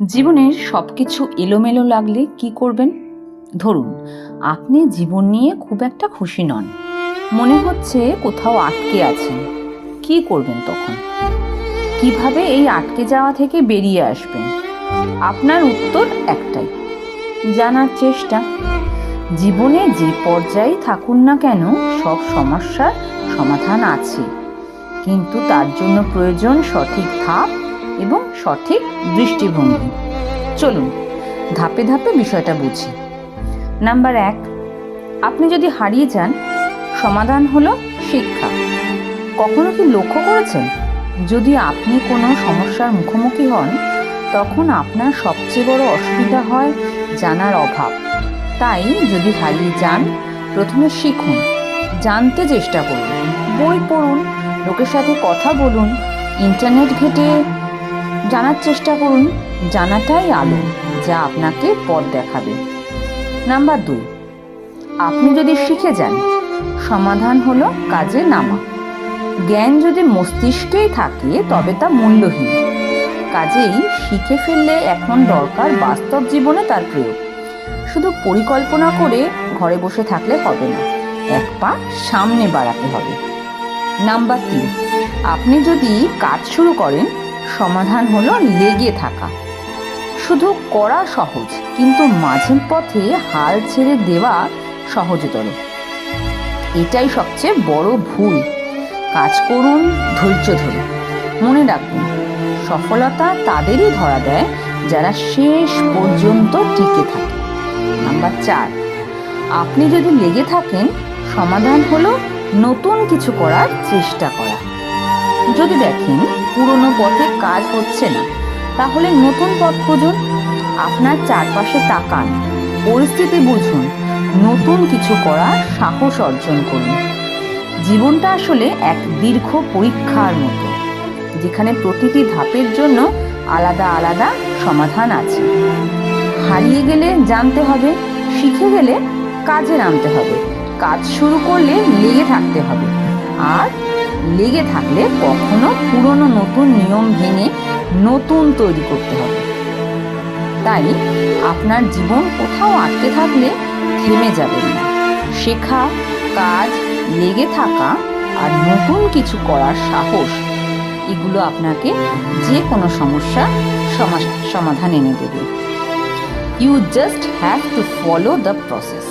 জীবনের সব কিছু এলোমেলো লাগলে কি করবেন? ধরুন, আপনি জীবন নিয়ে খুব একটা খুশি নন, মনে হচ্ছে কোথাও আটকে আছেন। কি করবেন তখন? কিভাবে এই আটকে যাওয়া থেকে বেরিয়ে আসবেন? আপনার উত্তর একটাই: জানার চেষ্টা। জীবনে যে পর্যায়ে থাকুন না কেন, সব সমস্যার সমাধান আছে, কিন্তু তার জন্য প্রয়োজন সঠিক ধাপ এবং সঠিক দৃষ্টিভঙ্গি। চলুন ধাপে ধাপে বিষয়টা বুঝি। নাম্বার 1, আপনি যদি হারিয়ে যান, সমাধান হলো শিক্ষা। কখনো কি লক্ষ্য করেছেন, যদি আপনি কোনো সমস্যার মুখোমুখি হন, তখন আপনার সবচেয়ে বড় অসুবিধা হয় জানার অভাব। তাই যদি হারিয়ে যান, প্রথমে শিখুন, জানতে চেষ্টা করুন, বই পড়ুন, লোকের সাথে কথা বলুন, ইন্টারনেট ঘেঁটে জানার চেষ্টা করুন। জানাটাই আলো, যা আপনাকে পথ দেখাবে। নাম্বার 2, আপনি যদি শিখে যান, সমাধান হলো কাজে নামা। জ্ঞান যদি মস্তিষ্কেই থাকে, তবে তা মূল্যহীন। কাজেই শিখে ফেললে এখন দরকার বাস্তব জীবনে তার প্রয়োগ। শুধু পরিকল্পনা করে ঘরে বসে থাকলে হবে না, এক পা সামনে বাড়াতে হবে। নাম্বার 3, আপনি যদি কাজ শুরু করেন, সমাধান হলো লেগে থাকা। শুধু করা সহজ, কিন্তু মাঝের পথে হাল ছেড়ে দেওয়া সহজতর। এটাই সবচেয়ে বড় ভুল। কাজ করুন ধৈর্য ধরে। মনে রাখবেন, সফলতা তাদেরই ধরা দেয় যারা শেষ পর্যন্ত টিকে থাকে। নাম্বার 4, আপনি যদি লেগে থাকেন, সমাধান হলো নতুন কিছু করার চেষ্টা করা। যদি দেখেন পুরনো পথে কাজ হচ্ছে না, তাহলে নতুন পথ খুঁজুন। আপনার চারপাশে তাকান, পরিস্থিতি বুঝুন, নতুন কিছু করার সাহস অর্জন করুন। জীবনটা আসলে এক দীর্ঘ পরীক্ষার মতো, যেখানে প্রতিটি ধাপের জন্য আলাদা আলাদা সমাধান আছে। হারিয়ে গেলে জানতে হবে, শিখে গেলে কাজে নামতে হবে, কাজ শুরু করলে লেগে থাকতে হবে, আর লেগে থাকলে কখনো পুরনো নতুন নিয়ম ভেঙে নতুন তৈরি করতে হবে। তাই আপনার জীবন কোথাও আটকে থাকলে থেমে যাবেন না। শেখা, কাজ, লেগে থাকা আর নতুন কিছু করার সাহস, এগুলো আপনাকে যে কোনো সমস্যার সমাধান এনে দেবে। You just have to follow the process.